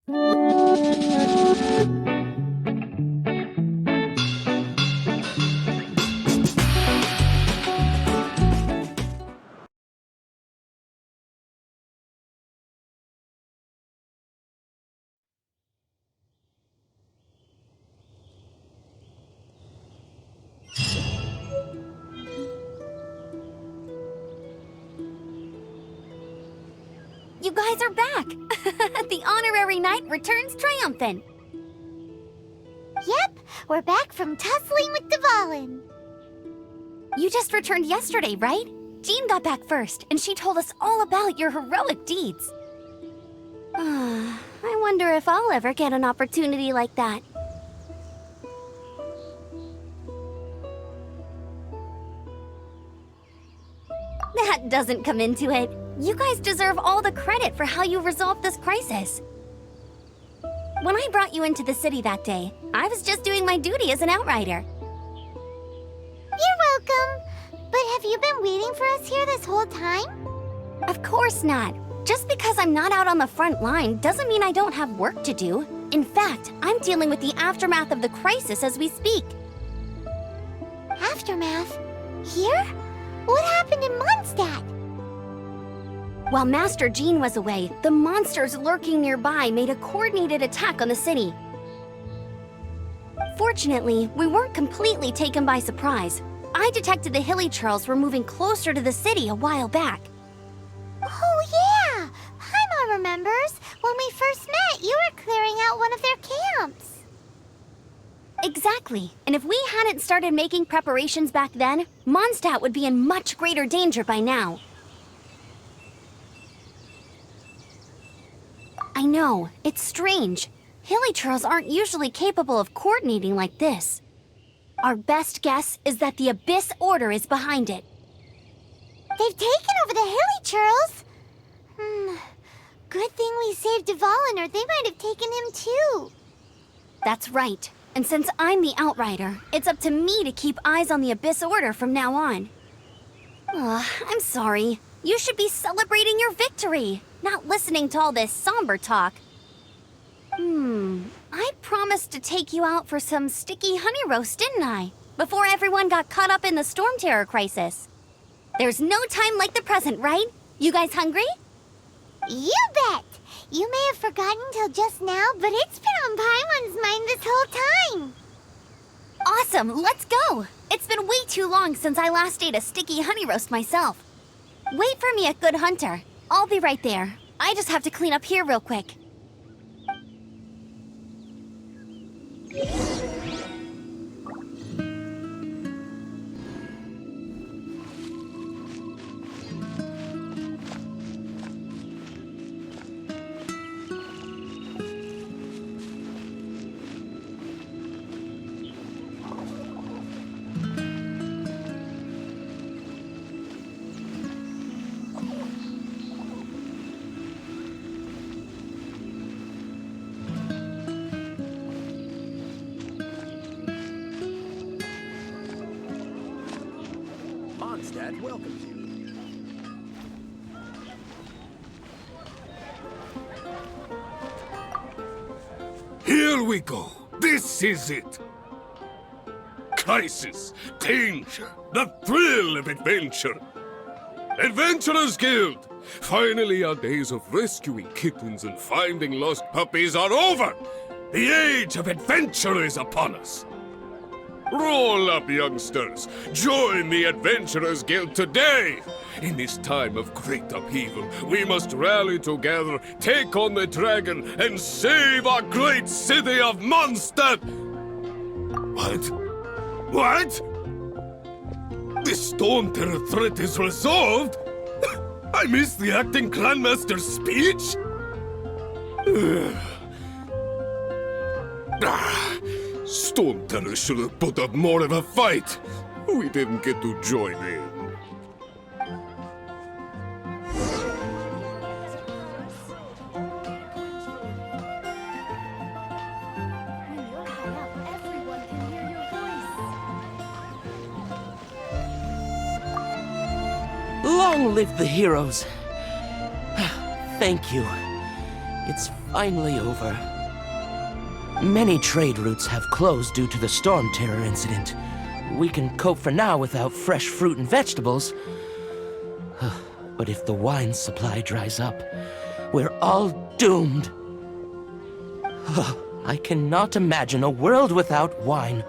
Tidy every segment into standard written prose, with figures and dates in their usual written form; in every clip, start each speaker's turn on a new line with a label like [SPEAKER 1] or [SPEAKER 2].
[SPEAKER 1] You guys are back! The honorary knight returns triumphant!
[SPEAKER 2] Yep, we're back from tussling with Dvalin.
[SPEAKER 1] You just returned yesterday, right? Jean got back first, and she told us all about your heroic deeds. I wonder if I'll ever get an opportunity like that. That doesn't come into it. You guys deserve all the credit for how you resolved this crisis. When I brought you into the city that day, I was just doing my duty as an outrider.
[SPEAKER 2] You're welcome. But have you been waiting for us here this whole time?
[SPEAKER 1] Of course not. Just because I'm not out on the front line doesn't mean I don't have work to do. In fact, I'm dealing with the aftermath of the crisis as we speak.
[SPEAKER 2] Aftermath? Here? What happened in Mondstadt?
[SPEAKER 1] While Master Jean was away, the monsters lurking nearby made a coordinated attack on the city. Fortunately, we weren't completely taken by surprise. I detected the Hilly Churls were moving closer to the city a while back.
[SPEAKER 2] Oh yeah! Paimon remembers. When we first met, you were clearing out one of their camps.
[SPEAKER 1] Exactly. And if we hadn't started making preparations back then, Mondstadt would be in much greater danger by now. I know, it's strange. Hilly Churls aren't usually capable of coordinating like this. Our best guess is that the Abyss Order is behind it.
[SPEAKER 2] They've taken over the Hilly Churls? Good thing we saved Dvalin, or they might have taken him too.
[SPEAKER 1] That's right. And since I'm the Outrider, it's up to me to keep eyes on the Abyss Order from now on. I'm sorry. You should be celebrating your victory, not listening to all this somber talk. I promised to take you out for some sticky honey roast, didn't I? Before everyone got caught up in the Storm Terror crisis. There's no time like the present, right? You guys hungry?
[SPEAKER 2] You bet! You may have forgotten till just now, but it's been on Paimon's mind this whole time.
[SPEAKER 1] Awesome, let's go! It's been way too long since I last ate a sticky honey roast myself. Wait for me at Good Hunter. I'll be right there. I just have to clean up here real quick.
[SPEAKER 3] Mondstadt welcomes you.
[SPEAKER 4] Here we go. This is it. Crisis, danger, the thrill of adventure. Adventurers Guild! Finally, our days of rescuing kittens and finding lost puppies are over! The age of adventure is upon us! Roll up, youngsters! Join the Adventurers Guild today! In this time of great upheaval, we must rally together, take on the dragon, and save our great city of Mondstadt! What? What? The Storm Terror threat is resolved? I missed the acting clanmaster's speech? Storm Terror should have put up more of a fight. We didn't get to join in.
[SPEAKER 5] Long live the heroes! Thank you. It's finally over. Many trade routes have closed due to the storm terror incident. We can cope for now without fresh fruit and vegetables. But if the wine supply dries up, we're all doomed. I cannot imagine a world without wine.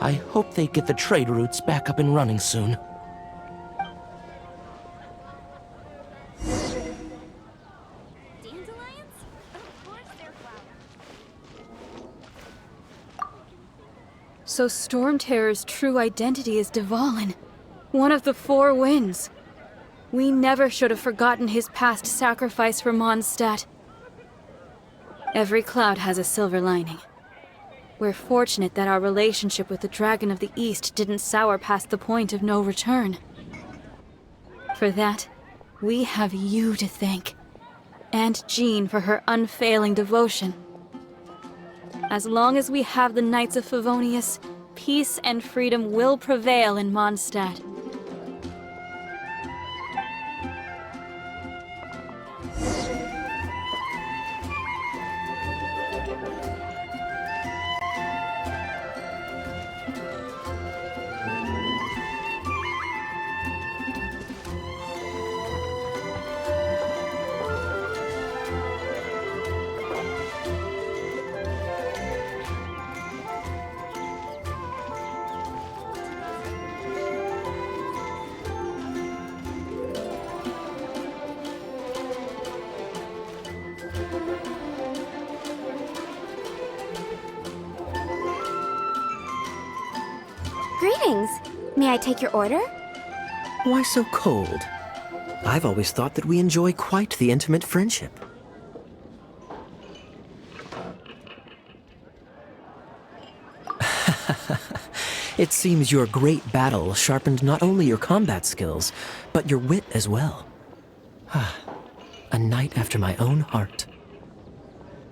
[SPEAKER 5] I hope they get the trade routes back up and running soon.
[SPEAKER 1] Dandelions? Of course they're flowers.
[SPEAKER 6] So Storm Terror's true identity is Dvalin, one of the Four Winds. We never should have forgotten his past sacrifice for Mondstadt. Every cloud has a silver lining. We're fortunate that our relationship with the Dragon of the East didn't sour past the point of no return. For that, we have you to thank, and Jean for her unfailing devotion. As long as we have the Knights of Favonius, peace and freedom will prevail in Mondstadt.
[SPEAKER 1] Greetings. May I take your order?
[SPEAKER 7] Why so cold? I've always thought that we enjoy quite the intimate friendship. It seems your great battle sharpened not only your combat skills, but your wit as well. A knight after my own heart.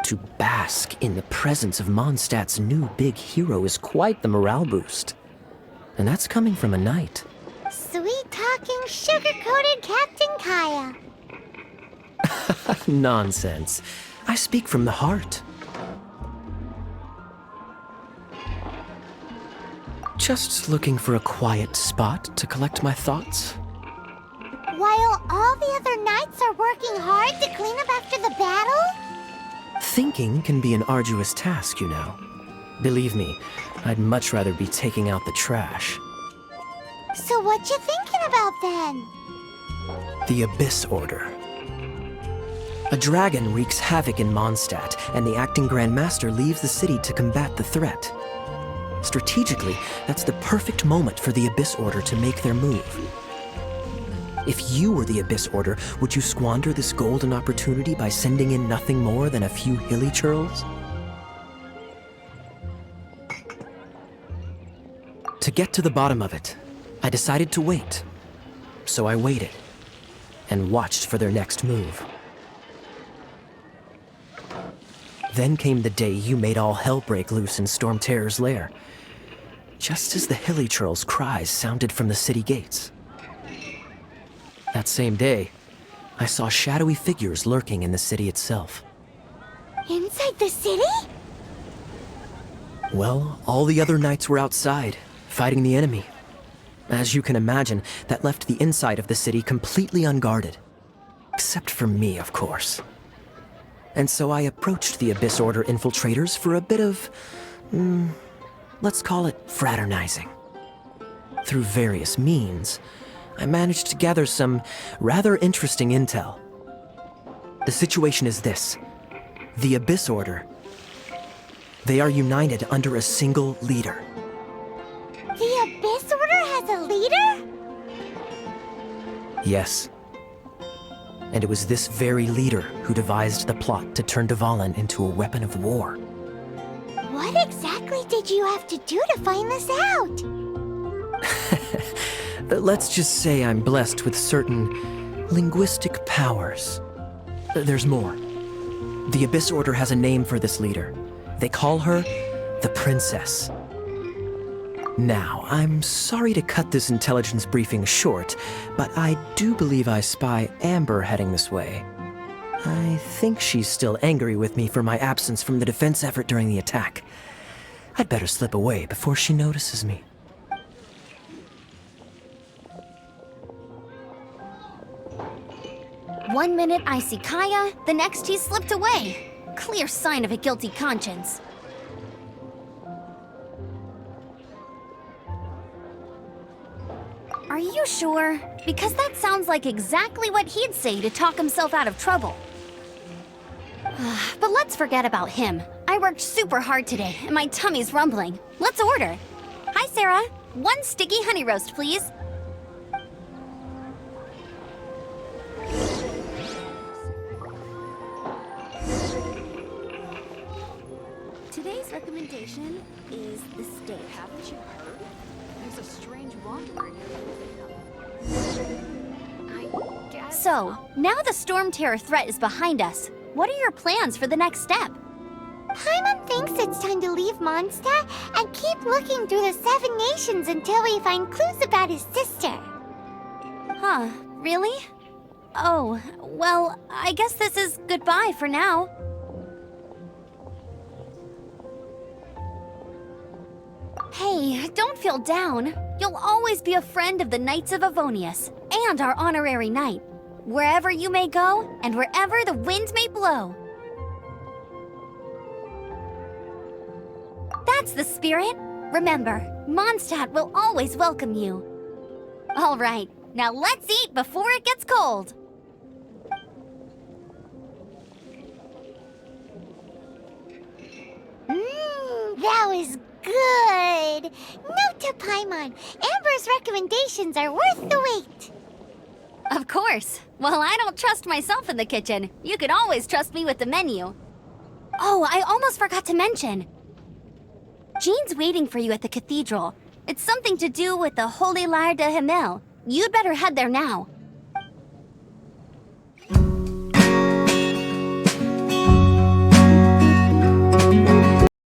[SPEAKER 7] To bask in the presence of Mondstadt's new big hero is quite the morale boost. And that's coming from a knight.
[SPEAKER 2] Sweet-talking, sugar-coated Captain Kaya.
[SPEAKER 7] Nonsense. I speak from the heart. Just looking for a quiet spot to collect my thoughts.
[SPEAKER 2] While all the other knights are working hard to clean up after the battle?
[SPEAKER 7] Thinking can be an arduous task, you know. Believe me, I'd much rather be taking out the trash.
[SPEAKER 2] So what you thinking about then?
[SPEAKER 7] The Abyss Order. A dragon wreaks havoc in Mondstadt, and the acting Grand Master leaves the city to combat the threat. Strategically, that's the perfect moment for the Abyss Order to make their move. If you were the Abyss Order, would you squander this golden opportunity by sending in nothing more than a few hilly churls? To get to the bottom of it, I decided to wait. So I waited, and watched for their next move. Then came the day you made all hell break loose in Storm Terror's lair, just as the hilly churl's cries sounded from the city gates. That same day, I saw shadowy figures lurking in the city itself.
[SPEAKER 2] Inside the city?
[SPEAKER 7] Well, all the other knights were outside, fighting the enemy. As you can imagine, that left the inside of the city completely unguarded. Except for me, of course. And so I approached the Abyss Order infiltrators for a bit of, let's call it fraternizing. Through various means, I managed to gather some rather interesting intel. The situation is this. The Abyss Order, they are united under a single leader.
[SPEAKER 2] The Abyss Order has a leader?
[SPEAKER 7] Yes. And it was this very leader who devised the plot to turn Dvalin into a weapon of war.
[SPEAKER 2] What exactly did you have to do to find this out?
[SPEAKER 7] Let's just say I'm blessed with certain linguistic powers. There's more. The Abyss Order has a name for this leader. They call her the Princess. Now, I'm sorry to cut this intelligence briefing short, but I do believe I spy Amber heading this way. I think she's still angry with me for my absence from the defense effort during the attack. I'd better slip away before she notices me.
[SPEAKER 1] One minute I see Kaya, the next he slipped away. Clear sign of a guilty conscience. Are you sure? Because that sounds like exactly what he'd say to talk himself out of trouble. But let's forget about him. I worked super hard today, and my tummy's rumbling. Let's order. Hi, Sarah. 1 sticky honey roast, please. Today's recommendation is the steak.
[SPEAKER 8] Haven't you heard? There's a strange wanderer near. I guess.
[SPEAKER 1] So, now the Storm Terror threat is behind us. What are your plans for the next step?
[SPEAKER 2] Paimon thinks it's time to leave Mondstadt and keep looking through the 7 nations until we find clues about his sister.
[SPEAKER 1] Huh, really? Oh, well, I guess this is goodbye for now. Hey, don't feel down. You'll always be a friend of the Knights of Avonius and our honorary knight. Wherever you may go and wherever the wind may blow. That's the spirit. Remember, Mondstadt will always welcome you. All right, now let's eat before it gets cold.
[SPEAKER 2] That was good. Note to Paimon, Amber's recommendations are worth the wait.
[SPEAKER 1] Of course. Well, I don't trust myself in the kitchen. You can always trust me with the menu. Oh, I almost forgot to mention. Jean's waiting for you at the cathedral. It's something to do with the Holy Lyre de Himmel. You'd better head there now.